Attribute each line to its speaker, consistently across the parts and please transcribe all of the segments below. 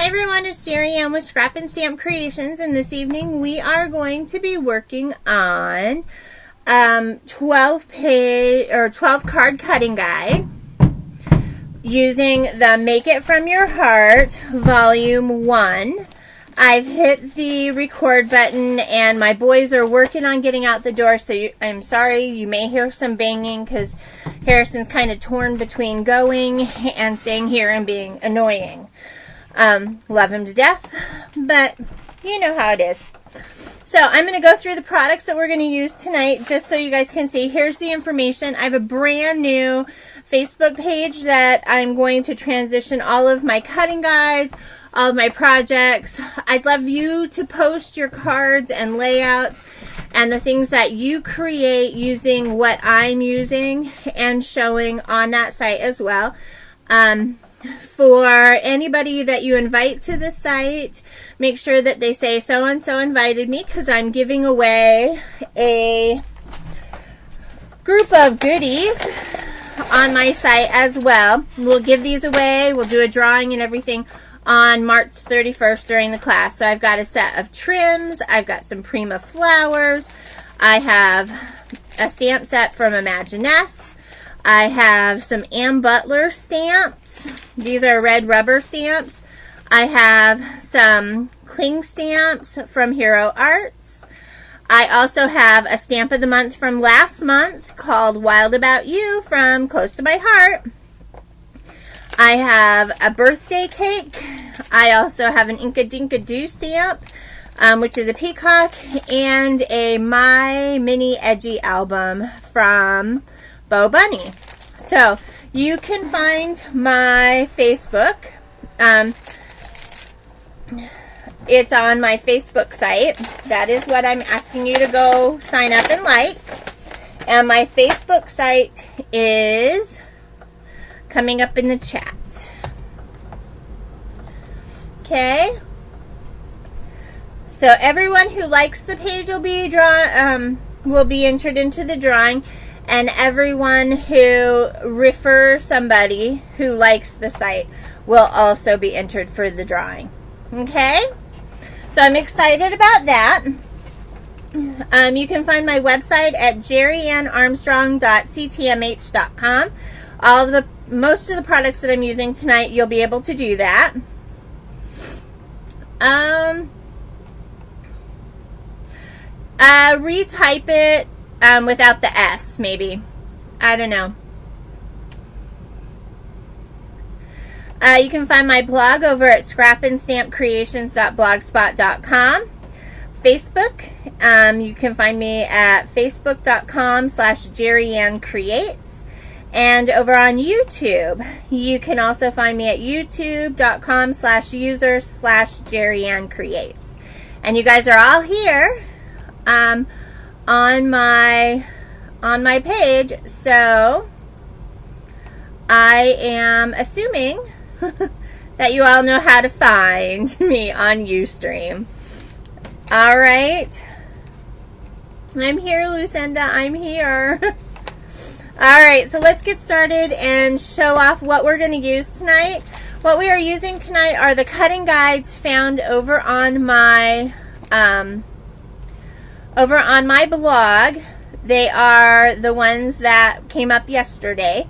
Speaker 1: Hi everyone, it's Jerry Ann with Scrap and Stamp Creations, and this evening we are going to be working on 12 card cutting guide using the Make It From Your Heart Volume 1. I've hit the record button and my boys are working on getting out the door, so I'm sorry you may hear some banging because Harrison's kind of torn between going and staying here and being annoying. Love him to death, but you know how it is. So I'm going to go through the products that we're going to use tonight just so you guys can see. Here's the information. I have a brand new Facebook page that I'm going to transition all of my cutting guides, all of my projects. I'd love you to post your cards and layouts and the things that you create using what I'm using and showing on that site as well. For anybody that you invite to the site, make sure that they say so-and-so invited me, because I'm giving away a group of goodies on my site as well. We'll give these away. We'll do a drawing and everything on March 31st during the class. So I've got a set of trims. I've got some Prima flowers. I have a stamp set from Imaginess. I have some Ann Butler stamps. These are red rubber stamps. I have some cling stamps from Hero Arts. I also have a stamp of the month from last month called Wild About You from Close to My Heart. I have a birthday cake. I also have an Inka Dinka Doo stamp, which is a peacock, and a My Mini Edgy album from Bo Bunny. So you can find my Facebook. It's on my Facebook site. That is what I'm asking you to go sign up and like. And my Facebook site is coming up in the chat. Okay. So everyone who likes the page will be entered into the drawing. And everyone who refers somebody who likes the site will also be entered for the drawing. Okay? So I'm excited about that. You can find my website at jerryannarmstrong.ctmh.com. Most of the products that I'm using tonight, you'll be able to do that. Retype it. Without the S, maybe. I don't know. You can find my blog over at scrapandstampcreations.blogspot.com. Facebook, you can find me at facebook.com/JerryAnnCreates. And over on YouTube, you can also find me at youtube.com/users/JerryAnnCreates. And you guys are all here. On my page, so I am assuming that you all know how to find me on Ustream. All right, I'm here, Lucinda. I'm here. All right, so let's get started and show off what we're going to use tonight. What we are using tonight are the cutting guides found over on my blog. They are the ones that came up yesterday,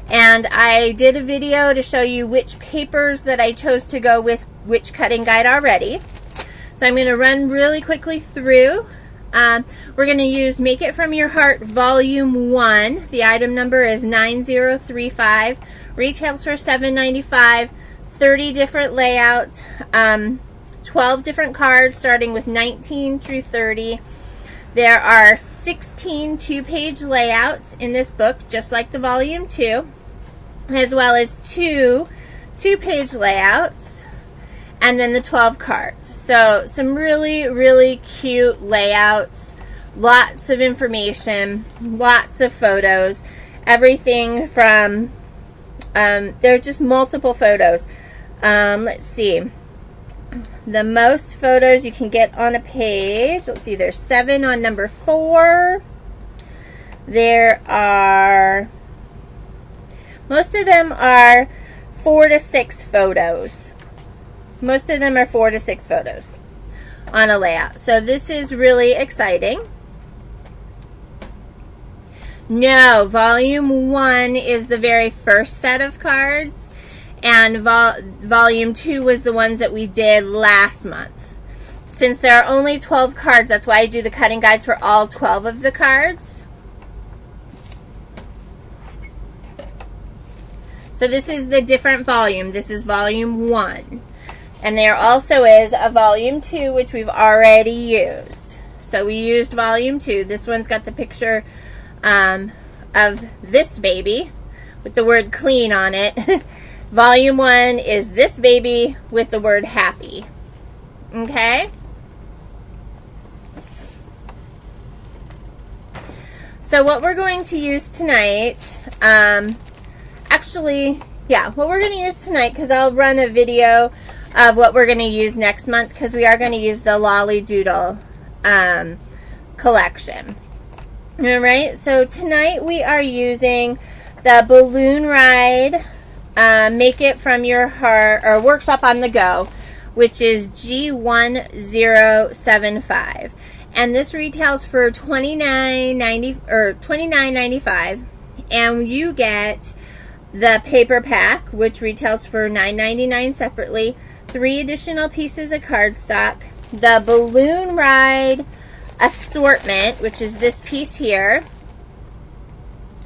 Speaker 1: and I did a video to show you which papers that I chose to go with which cutting guide already. So I'm going to run really quickly through. We're going to use Make It From Your Heart Volume 1. The item number is 9035. Retails for $7.95. 30 different layouts. 12 different cards starting with 19 through 30. There are 16 two-page layouts in this book, just like the Volume 2, as well as two two-page layouts, and then the 12 cards. So some really, really cute layouts, lots of information, lots of photos, everything from, there are just multiple photos. Let's see. The most photos you can get on a page. Let's see, there's 7 on number 4. There are, most of them are 4 to 6 photos. Most of them are 4 to 6 photos on a layout. So this is really exciting. No, volume 1 is the very first set of cards, and volume 2 was the ones that we did last month. Since there are only 12 cards, that's why I do the cutting guides for all 12 of the cards. So this is the different volume. This is volume 1. And there also is a volume 2, which we've already used. So we used volume 2. This one's got the picture of this baby with the word clean on it. Volume 1 is this baby with the word happy. Okay? So what we're going to use tonight, what we're going to use tonight, because I'll run a video of what we're going to use next month, because we are going to use the Lolly Doodle collection. All right, so tonight we are using the Balloon Ride, Make It From Your Heart, or Workshop on the Go, which is G1075. And this retails for $29.95, and you get the paper pack, which retails for $9.99 separately, 3 additional pieces of cardstock, the Balloon Ride Assortment, which is this piece here,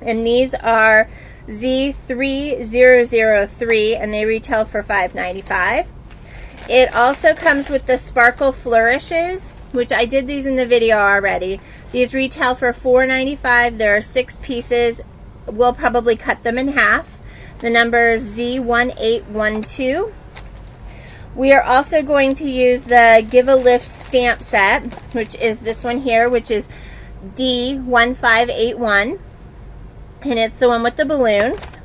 Speaker 1: and these are Z3003, and they retail for $5.95. It also comes with the Sparkle Flourishes, which I did these in the video already. These retail for $4.95. There are 6 pieces. We'll probably cut them in half. The number is Z1812. We are also going to use the Give a Lift stamp set, which is this one here, which is D1581. And it's the one with the balloons.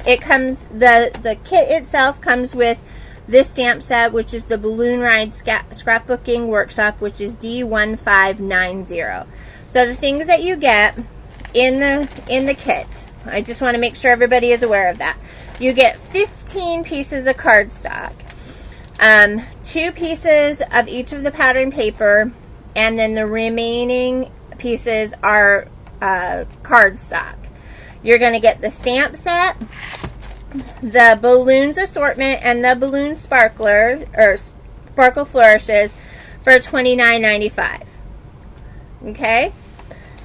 Speaker 1: It comes, the kit itself comes with this stamp set, which is the Balloon Ride Scrapbooking Workshop, which is D1590. So the things that you get in the kit, I just want to make sure everybody is aware of that. You get 15 pieces of cardstock, 2 pieces of each of the pattern paper, and then the remaining pieces are cardstock. You're going to get the stamp set, the balloons assortment, and the balloon sparkler or sparkle flourishes for $29.95. Okay?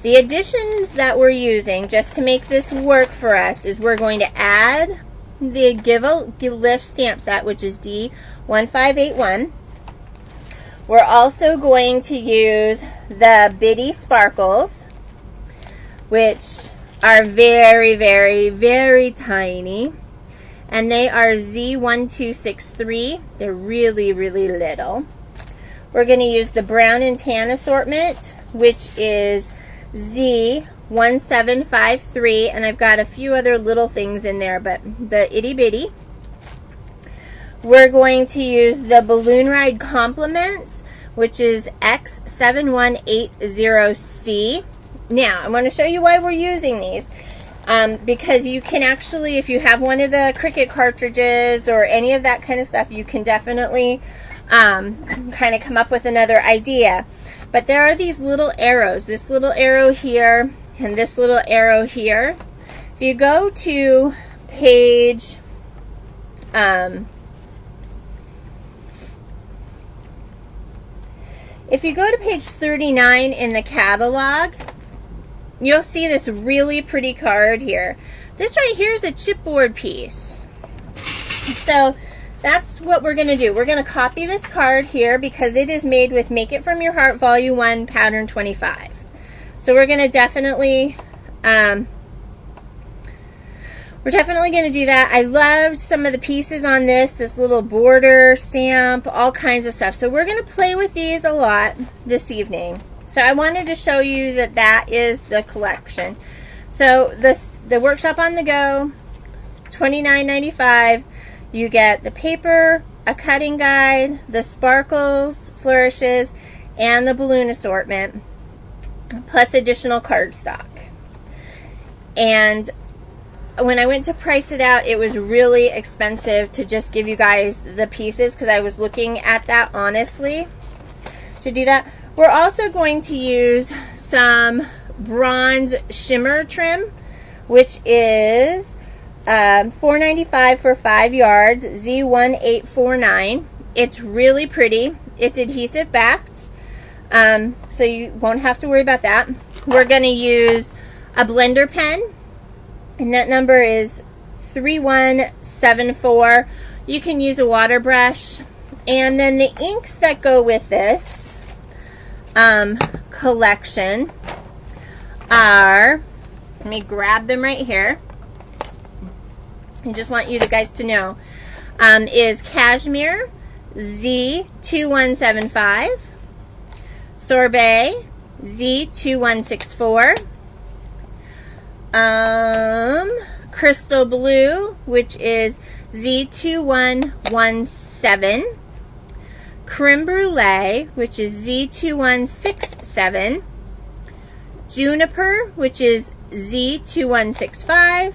Speaker 1: The additions that we're using just to make this work for us is we're going to add the Give a Lift stamp set, which is D1581. We're also going to use the Bitty Sparkles, which are very, very, very tiny. And they are Z1263. They're really, really little. We're going to use the Brown and Tan assortment, which is Z1753. And I've got a few other little things in there, but the itty bitty. We're going to use the Balloon Ride Compliments, which is X7180C. Now, I want to show you why we're using these. Because you can actually, if you have one of the Cricut cartridges or any of that kind of stuff, you can definitely kind of come up with another idea. But there are these little arrows, this little arrow here and this little arrow here. If you go to page if you go to page 39 in the catalog, you'll see this really pretty card here. This right here is a chipboard piece. So that's what we're going to do. We're going to copy this card here because it is made with Make It From Your Heart Volume 1 Pattern 25. So we're going to definitely going to do that. I loved some of the pieces on this little border stamp, all kinds of stuff. So we're going to play with these a lot this evening. So I wanted to show you that that is the collection. So the Workshop on the Go, $29.95. You get the paper, a cutting guide, the sparkles, flourishes, and the balloon assortment, plus additional cardstock. And when I went to price it out, it was really expensive to just give you guys the pieces, because I was looking at that honestly to do that. We're also going to use some bronze shimmer trim, which is $4.95 for 5 yards, Z1849. It's really pretty. It's adhesive backed, so you won't have to worry about that. We're going to use a blender pen, and that number is 3174. You can use a water brush. And then the inks that go with this collection are, let me grab them right here. I just want you guys to know, is Cashmere Z2175, Sorbet Z2164, Crystal Blue, which is Z2117, Creme Brulee, which is Z2167, Juniper, which is Z2165,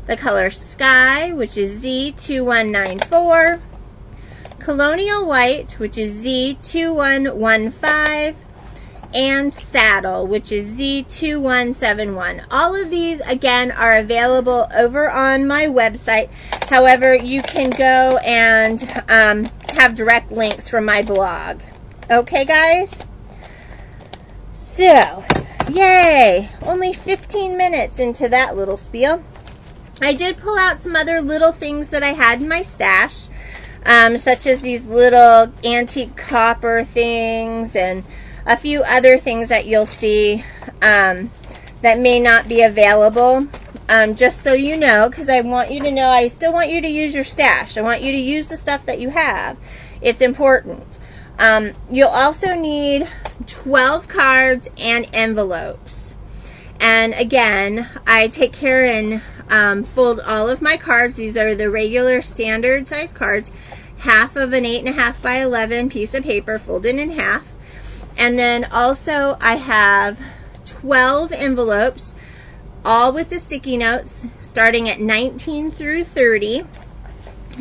Speaker 1: the color Sky, which is Z2194, Colonial Whi, which is Z2115, and Saddle, which is Z2171. All of these, again, are available over on my website. However, you can go and have direct links from my blog. Okay, guys? So, yay! Only 15 minutes into that little spiel. I did pull out some other little things that I had in my stash, such as these little antique copper things and a few other things that you'll see that may not be available, just so you know, because I want you to know I still want you to use your stash. I want you to use the stuff that you have. It's important. You'll also need 12 cards and envelopes. And again, I take care and fold all of my cards. These are the regular standard size cards. Half of an 8.5 by 11 piece of paper folded in half. And then also I have 12 envelopes, all with the sticky notes, starting at 19 through 30.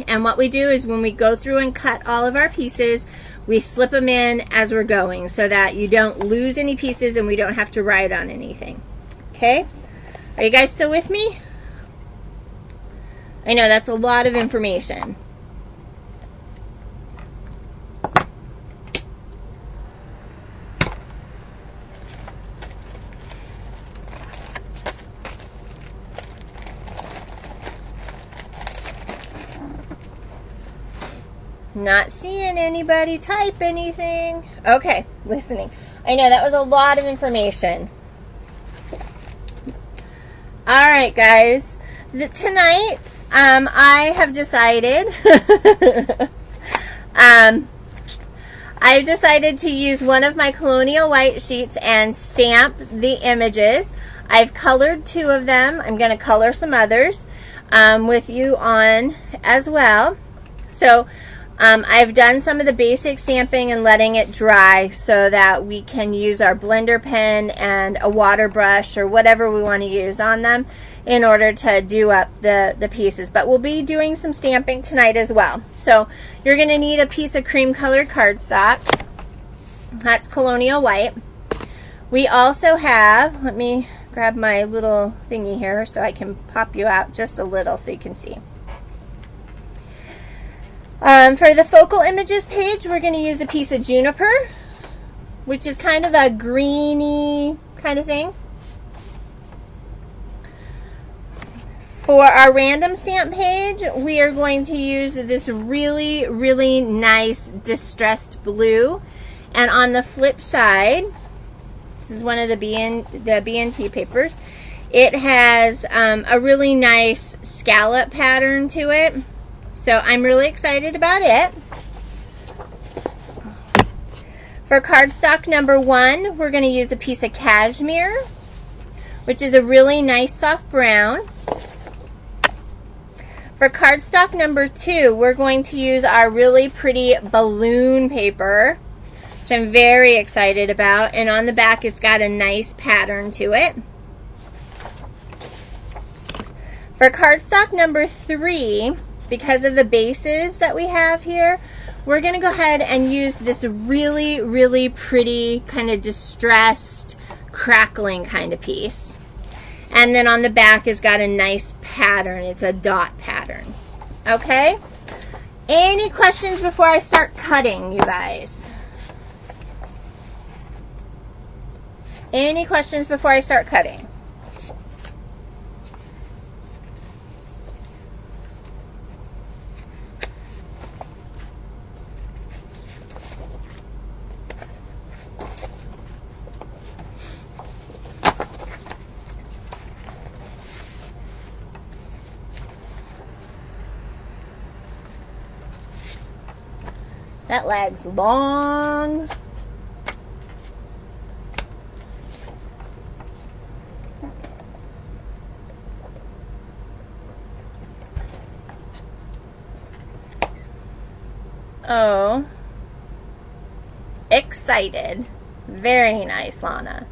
Speaker 1: And what we do is when we go through and cut all of our pieces, we slip them in as we're going so that you don't lose any pieces and we don't have to write on anything. Okay? Are you guys still with me? I know that's a lot of information. Not seeing anybody type anything. Okay, listening. I know that was a lot of information. All right, guys. Tonight, I have decided. I've decided to use one of my Colonial Whi sheets and stamp the images. I've colored 2 of them. I'm going to color some others with you on as well. So I've done some of the basic stamping and letting it dry so that we can use our blender pen and a water brush or whatever we want to use on them in order to do up the pieces. But we'll be doing some stamping tonight as well. So you're going to need a piece of cream colored cardstock. That's Colonial Whi. We also have, let me grab my little thingy here so I can pop you out just a little so you can see. For the focal images page, we're going to use a piece of Juniper, which is kind of a greeny kind of thing. For our random stamp page, we are going to use this really, really nice distressed blue. And on the flip side, this is one of the BNT papers. It has a really nice scallop pattern to it. So I'm really excited about it. For cardstock number 1, we're going to use a piece of cashmere, which is a really nice soft brown. For cardstock number 2, we're going to use our really pretty balloon paper, which I'm very excited about. And on the back, it's got a nice pattern to it. For cardstock number 3, because of the bases that we have here, we're going to go ahead and use this really, really pretty kind of distressed, crackling kind of piece. And then on the back has got a nice pattern. It's a dot pattern. Okay? Any questions before I start cutting, you guys? Any questions before I start cutting? That lag's long. Oh. Excited. Very nice, Lana.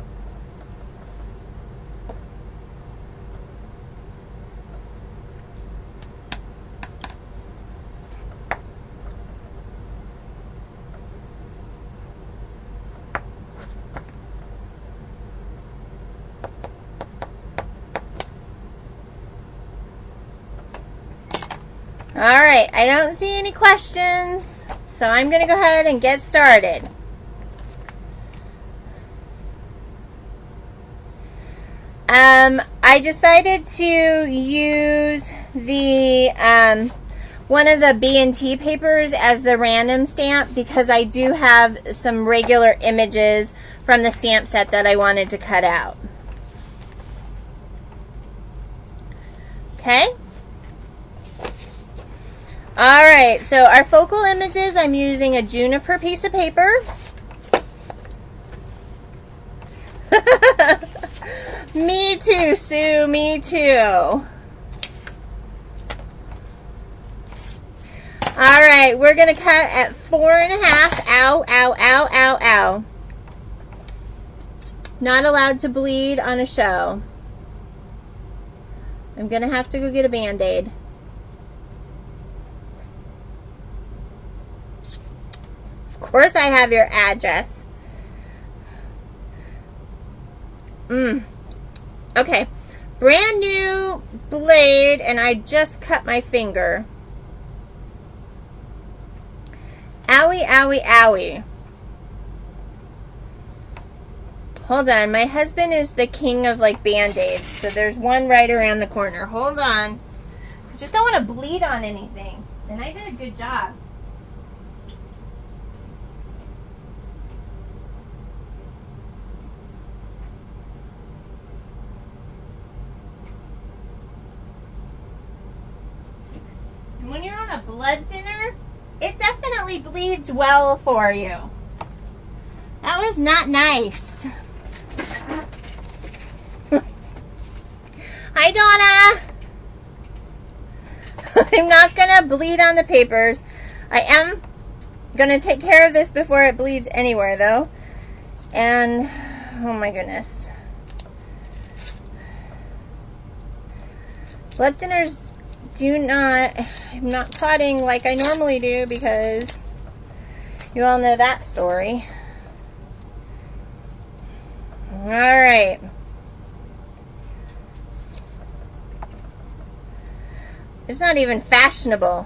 Speaker 1: All right, I don't see any questions, so I'm going to go ahead and get started. I decided to use the one of the B&T papers as the random stamp because I do have some regular images from the stamp set that I wanted to cut out. Okay? Alright, so our focal images, I'm using a juniper piece of paper. Me too, Sue, me too. Alright, we're going to cut at 4.5. Ow, ow, ow, ow, ow. Not allowed to bleed on a show. I'm going to have to go get a Band-Aid. Of course I have your address. Okay. Brand new blade, and I just cut my finger. Owie, owie, owie. Hold on. My husband is the king of, like, Band-Aids, so there's one right around the corner. Hold on. I just don't want to bleed on anything. And I did a good job. When you're on a blood thinner, it definitely bleeds well for you. That was not nice. Hi, Donna. I'm not going to bleed on the papers. I am going to take care of this before it bleeds anywhere, though. And, oh my goodness. Blood thinners do not, I'm not clotting like I normally do because you all know that story. Alright. It's not even fashionable.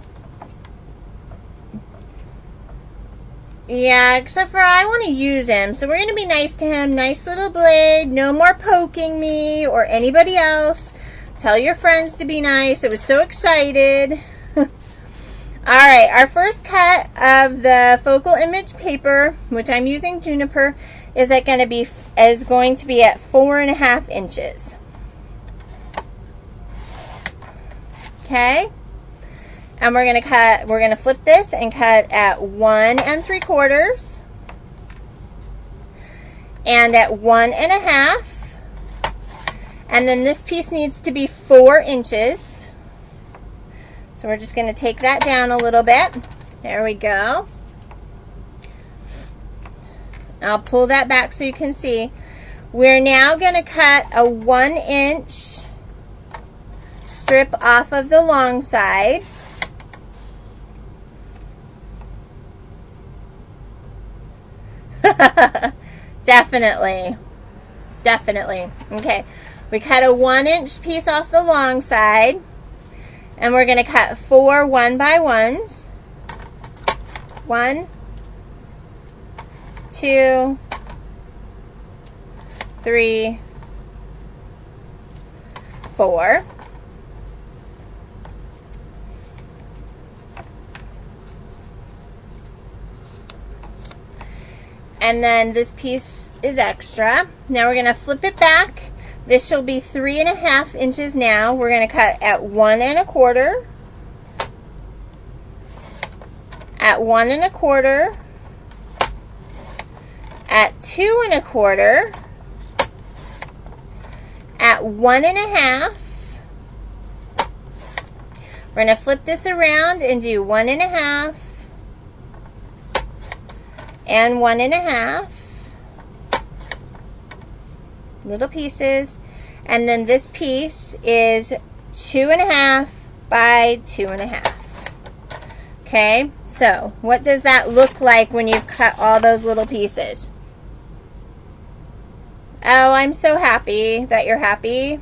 Speaker 1: Yeah, except for I want to use him. So we're going to be nice to him. Nice little blade. No more poking me or anybody else. Tell your friends to be nice. I was so excited. Alright, our first cut of the focal image paper, which I'm using juniper, is going to be at 4.5 inches. Okay? And we're going to flip this and cut at 1 3/4 and at 1.5. And then this piece needs to be 4 inches. So we're just going to take that down a little bit. There we go. I'll pull that back so you can see. We're now going to cut a 1 inch strip off of the long side. Definitely. Definitely. Okay. We cut a 1-inch piece off the long side. And we're going to cut 4 1x1s. 1, 2, 3, 4. And then this piece is extra. Now we're going to flip it back. This shall be 3.5 inches now. We're going to cut at 1 1/4, at 1 1/4, at 2 1/4, at 1 1/2. We're going to flip this around and do 1 1/2 and 1 1/2. Little pieces. And then this piece is 2 1/2 by 2 1/2. Okay, so what does that look like when you've cut all those little pieces? Oh, I'm so happy that you're happy.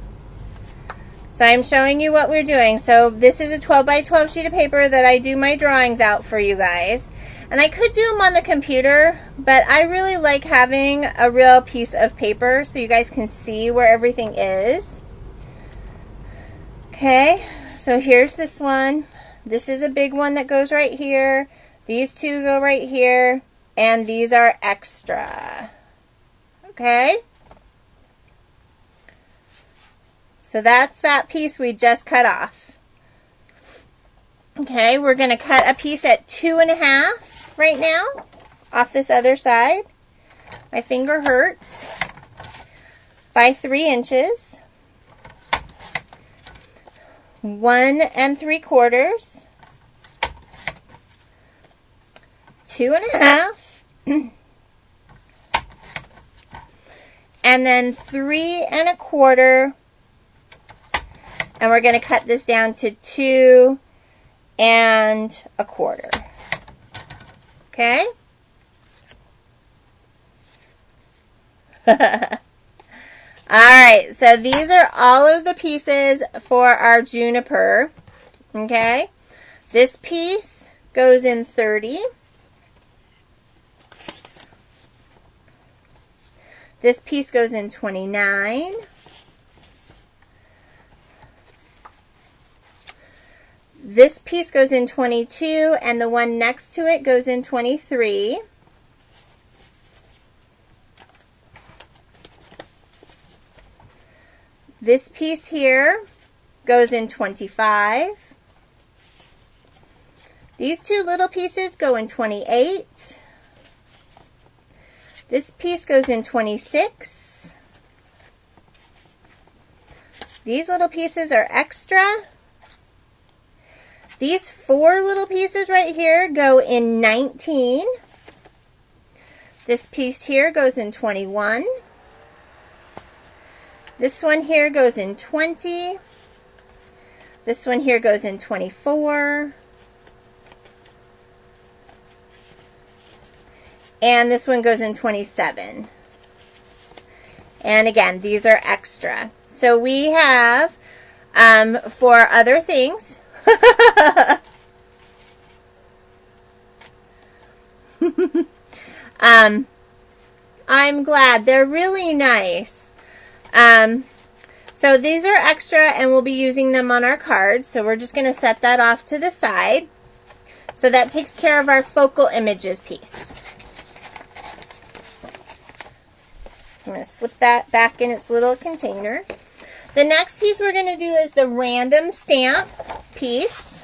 Speaker 1: So I'm showing you what we're doing. So this is a 12 by 12 sheet of paper that I do my drawings out for you guys. And I could do them on the computer, but I really like having a real piece of paper so you guys can see where everything is. Okay, so here's this one. This is a big one that goes right here. These two go right here, and these are extra. Okay? So that's that piece we just cut off. Okay, we're going to cut a piece at 2 1/2 right now off this other side. My finger hurts. By 3 inches. 1 3/4. 2 1/2. And then 3 1/4. And we're going to cut this down to 2 1/4. Okay? Alright, so these are all of the pieces for our juniper. Okay? This piece goes in 30. This piece goes in 29. This piece goes in 22, and the one next to it goes in 23. This piece here goes in 25. These two little pieces go in 28. This piece goes in 26. These little pieces are extra. These 4 little pieces right here go in 19. This piece here goes in 21. This one here goes in 20. This one here goes in 24. And this one goes in 27. And again, these are extra. So we have, for other things, I'm glad. They're really nice. So these are extra, and we'll be using them on our cards. So we're just going to set that off to the side. So that takes care of our focal images piece. I'm going to slip that back in its little container. The next piece we're going to do is the random stamp piece.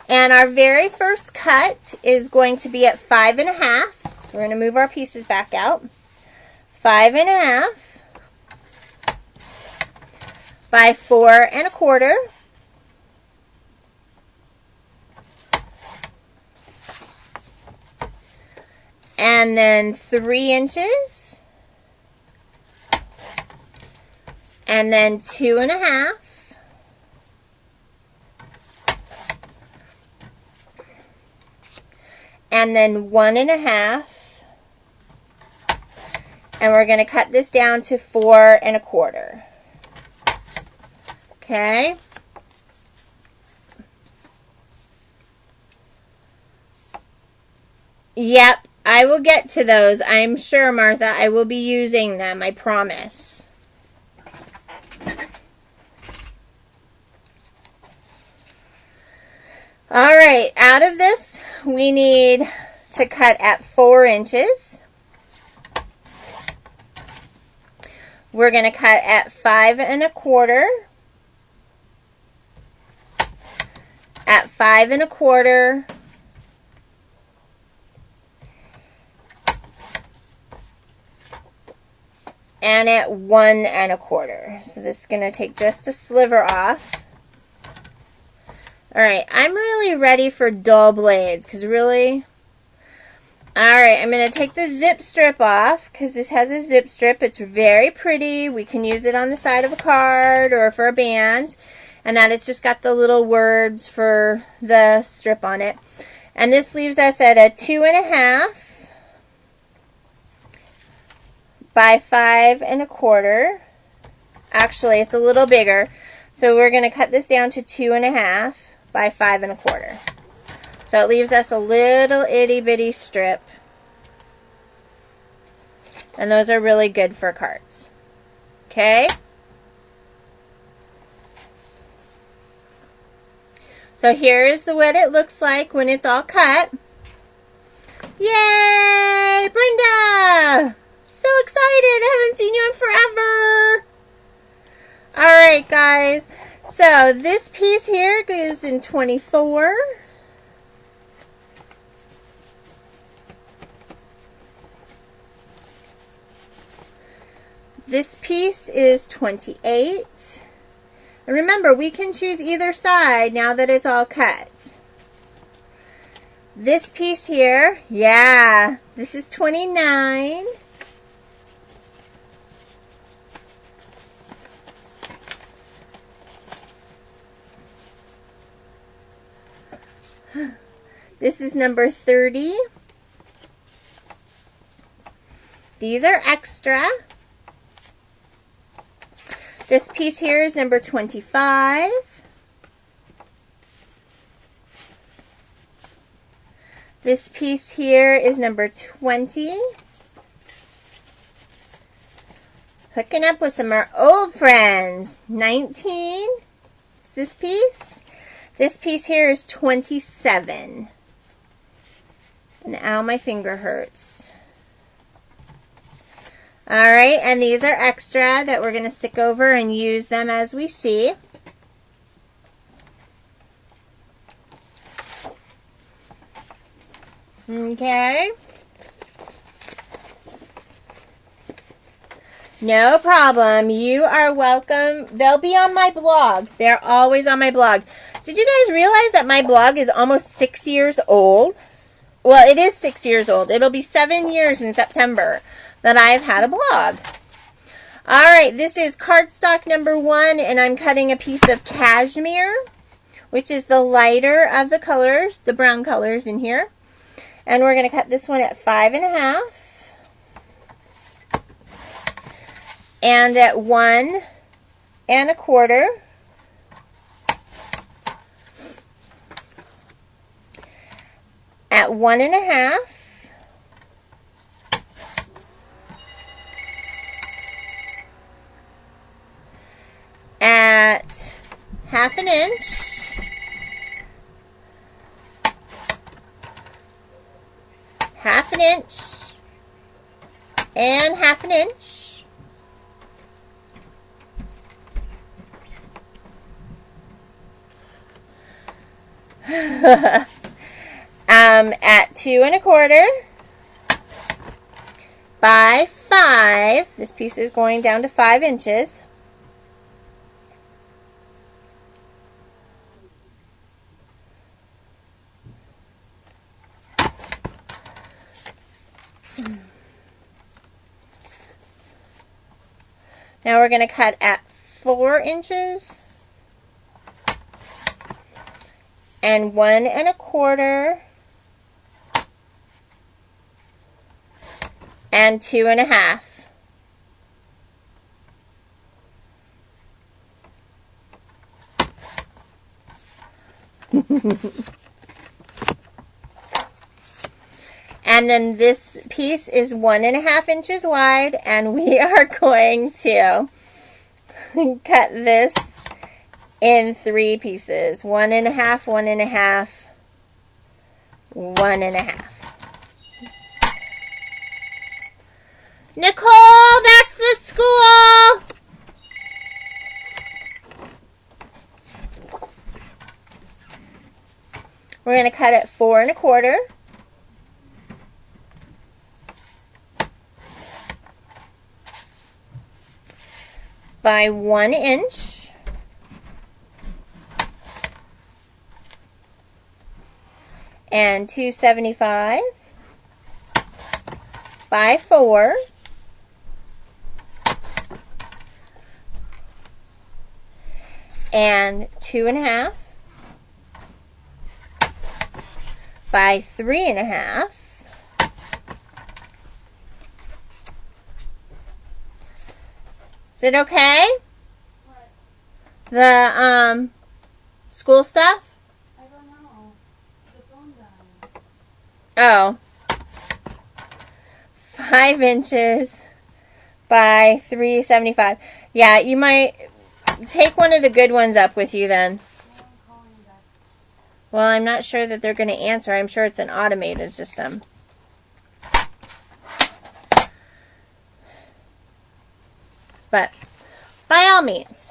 Speaker 1: And our very first cut is going to be at 5 1/2. So we're going to move our pieces back out. 5 1/2 by 4 1/4. And then 3 inches. And then 2 1/2. and then 1.5. And we're going to cut this down to 4.25. Okay. Yep, I will get to those. I'm sure, Martha. I will be using them. I promise. All right, out of this, we need to cut at 4 inches. We're going to cut at 5.25. At 5.25. And at 1.25. So this is going to take just a sliver off. All right, I'm really ready for dull blades because really. All right, I'm going to take the zip strip off because this has a zip strip. It's very pretty. We can use it on the side of a card or for a band. And that it's just got the little words for the strip on it. And this leaves us at a 2.5 by 5.25. Actually, it's a little bigger. So we're going to cut this down to 2.5 by 5.25. So it leaves us a little itty bitty strip. And those are really good for cards. Okay? So here is what it looks like when it's all cut. Yay! Brenda! So excited! I haven't seen you in forever! Alright, guys. So this piece here goes in 24. This piece is 28. And remember, we can choose either side now that it's all cut. This piece here, yeah, this is 29. This is number 30. These are extra. This piece here is number 25. This piece here is number 20. Hooking up with some of our old friends. 19. This piece. This piece here is 27. And ow, my finger hurts. Alright, and these are extra that we're going to stick over and use them as we see. Okay. No problem. You are welcome. They'll be on my blog. They're always on my blog. Did you guys realize that my blog is almost 6 years old? Well, it is 6 years old. It'll be 7 years in September that I've had a blog. Alright, this is cardstock number 1, and I'm cutting a piece of cashmere, which is the lighter of the colors, the brown colors in here. And we're going to cut this one at 5.5. And at 1.25. At 1.5. At 1/2 inch. 1/2 inch. And 1/2 inch. At 2.25 by 5. This piece is going down to 5 inches. Now we're going to cut at 4 inches and 1.25 and 2.5. And then this piece is 1.5 inches wide, and we are going to cut this in 3 pieces. 1.5, 1.5, 1.5. Nicole, that's the school! We're going to cut it 4.25 by 1 inch. And 2.75 by 4. And 2.5 by 3.5. Is it okay?
Speaker 2: What?
Speaker 1: The school stuff?
Speaker 2: I don't know. The phone died.
Speaker 1: Oh. 5 inches by 3.75. Yeah, you might take one of the good ones up with you then.
Speaker 2: I'm calling back.
Speaker 1: Well, I'm not sure that they're going to answer. I'm sure it's an automated system. But by all means.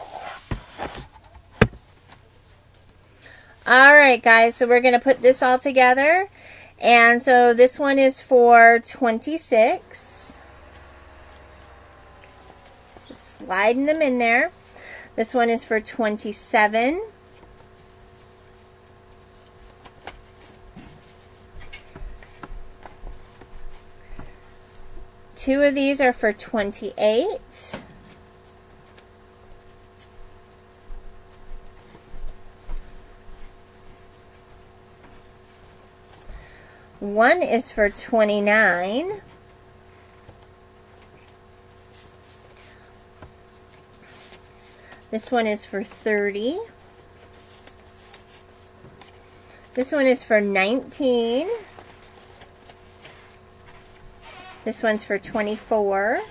Speaker 1: Alright guys, so we're going to put this all together. And so this one is for 26. Just sliding them in there. This one is for 27. Two of these are for 28. One is for 29. This one is for 30. This one is for 19. This one's for 24.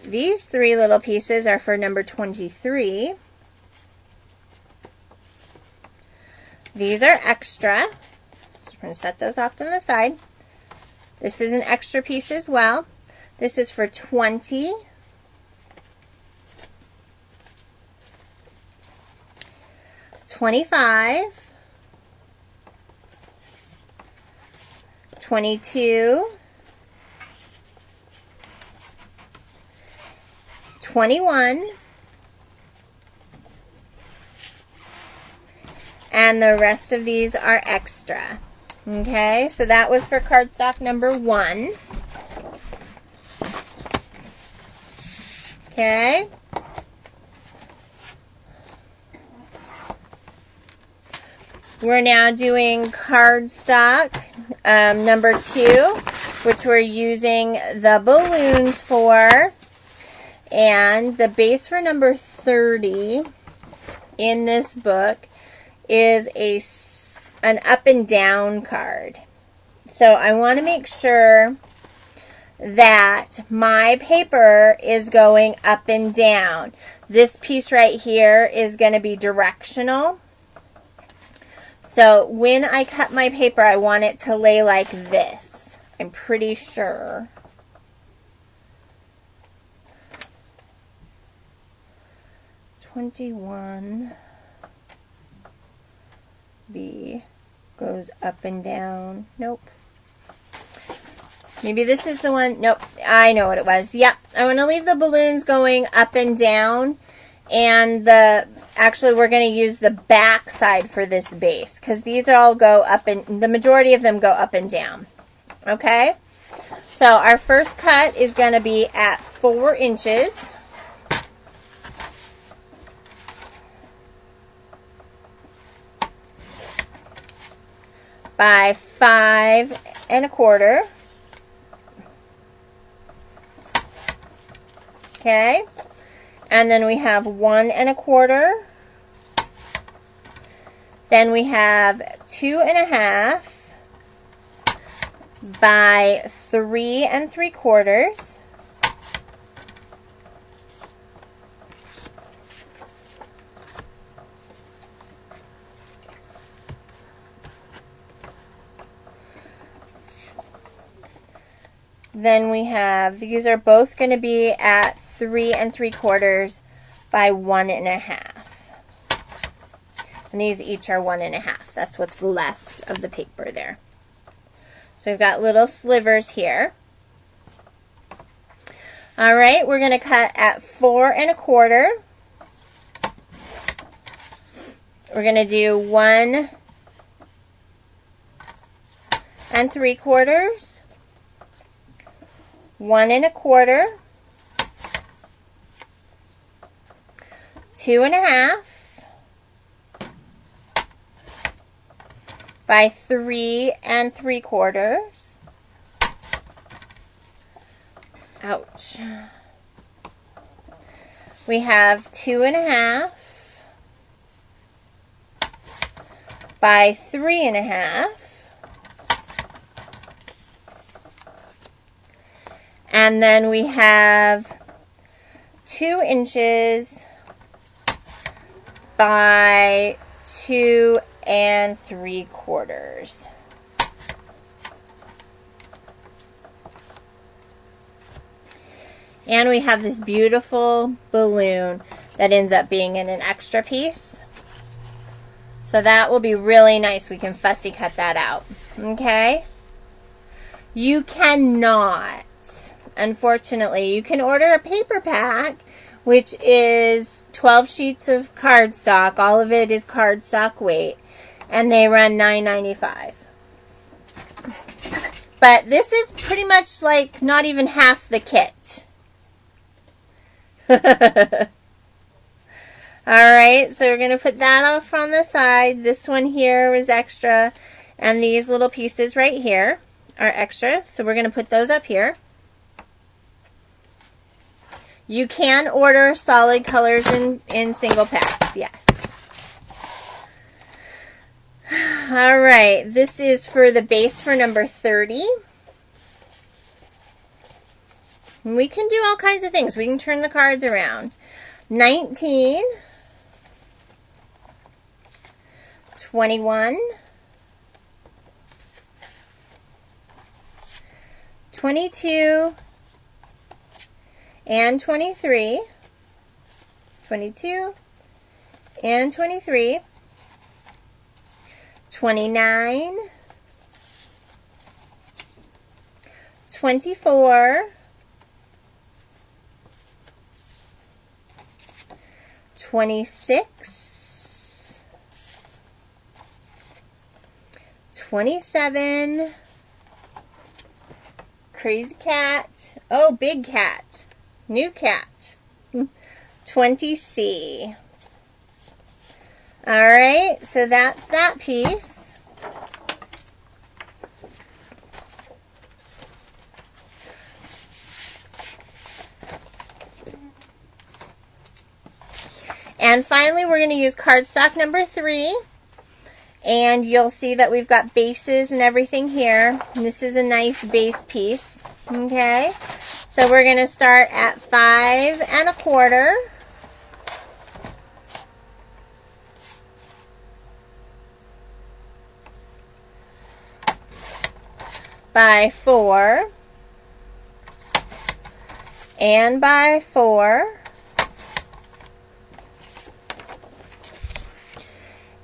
Speaker 1: These 3 little pieces are for number 23. These are extra. Just going to set those off to the side. This is an extra piece as well. This is for 20. $25, $22, $21, and the rest of these are extra. Okay, so that was for cardstock number 1. Okay. We're now doing cardstock number 2, which we're using the balloons for. And the base for number 30 in this book is an up and down card. So I want to make sure that my paper is going up and down. This piece right here is going to be directional. So when I cut my paper, I want it to lay like this. I'm pretty sure. $21 B goes up and down. Nope. Maybe this is the one. Nope. I know what it was. Yep. I want to leave the balloons going up and down. And actually we're going to use the back side for this base, because these all go up, and the majority of them go up and down. Okay? So our first cut is going to be at 4 inches. By 5 1.25. Okay, and then we have 1.25. Then we have 2.5 by 3.75. Then we have, these are both going to be at 3.75 by 1.5. And these each are 1.5. That's what's left of the paper there. So we've got little slivers here. All right, we're going to cut at 4.25. We're going to do 1.75, 1.25, 2.5 by 3.75. Ouch. We have 2.5 by 3.5. And then we have 2 inches by 2.75. And we have this beautiful balloon that ends up being in an extra piece. So that will be really nice. We can fussy cut that out. Okay? You cannot, unfortunately, you can order a paper pack, which is 12 sheets of cardstock. All of it is cardstock weight. And they run $9.95. But this is pretty much like not even half the kit. Alright, so we're going to put that off on the side. This one here was extra. And these little pieces right here are extra. So we're going to put those up here. You can order solid colors in single packs, yes. Alright, this is for the base for number 30. And we can do all kinds of things. We can turn the cards around. 19, 21, 22, and 23, 22, and 23, 29, 24, 26, 27, crazy cat, oh, big cat, new cat, 20C. Alright, so that's that piece. And finally, we're going to use cardstock number 3. And you'll see that we've got bases and everything here. And this is a nice base piece. Okay, so we're going to start at 5.25. By 4. And by 4.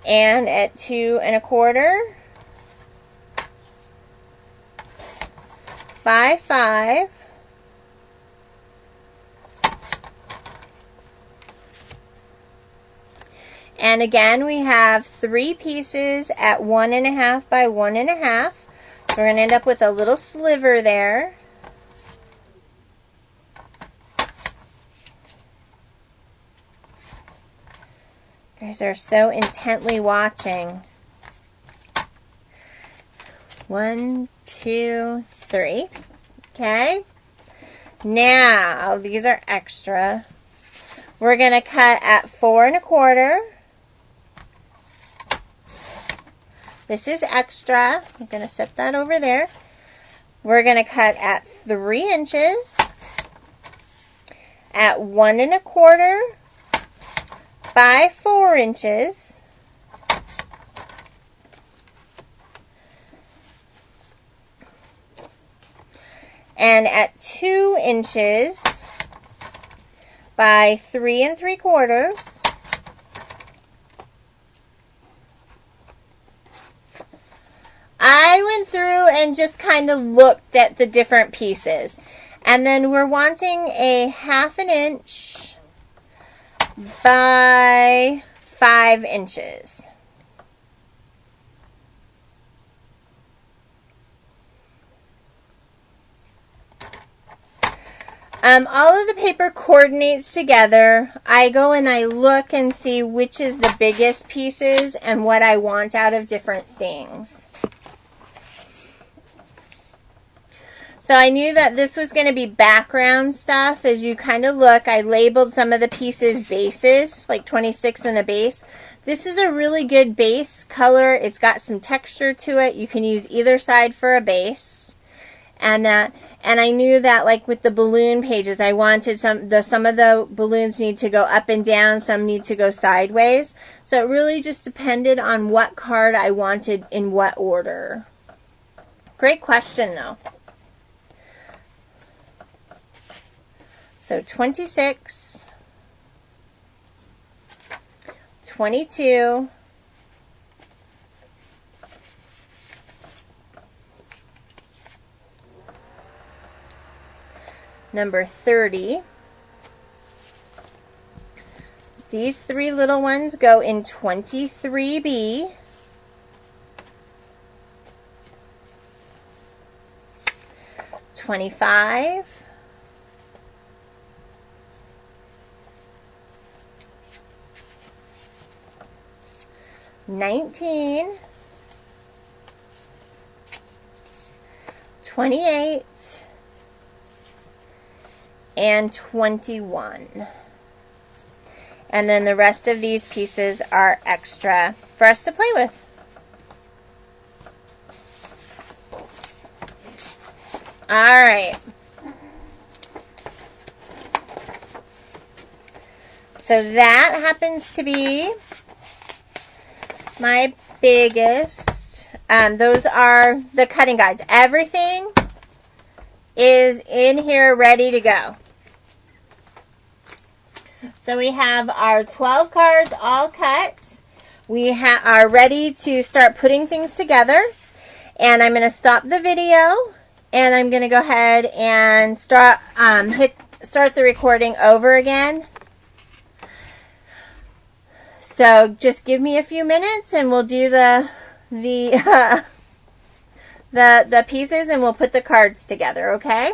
Speaker 1: And at 2.25. By 5. And again, we have 3 pieces at 1.5 by 1.5. So we're going to end up with a little sliver there. You guys are so intently watching. 1, 2, 3. Okay. Now, these are extra. We're going to cut at 4 1/4. This is extra. I'm going to set that over there. We're going to cut at 3 inches, at 1 1/4 by 4 inches, and at 2 inches by 3 3/4. I went through and just kind of looked at the different pieces. And then we're wanting a 1/2 inch by 5 inches. All of the paper coordinates together. I go and I look and see which is the biggest pieces and what I want out of different things. So I knew that this was going to be background stuff. As you kind of look, I labeled some of the pieces bases, like 26 in a base. This is a really good base color. It's got some texture to it. You can use either side for a base. And I knew that, like with the balloon pages, I wanted some of the balloons need to go up and down, some need to go sideways. So it really just depended on what card I wanted in what order. Great question, though. So 26, 22, number 30. These 3 little ones go in 23B. 25. 19, 28, and 21. And then the rest of these pieces are extra for us to play with. All right. So that happens to be my biggest. Those are the cutting guides. Everything is in here ready to go. So we have our 12 cards all cut. We are ready to start putting things together. And I'm going to stop the video. And I'm going to go ahead and start the recording over again. So just give me a few minutes and we'll do the pieces and we'll put the cards together, okay?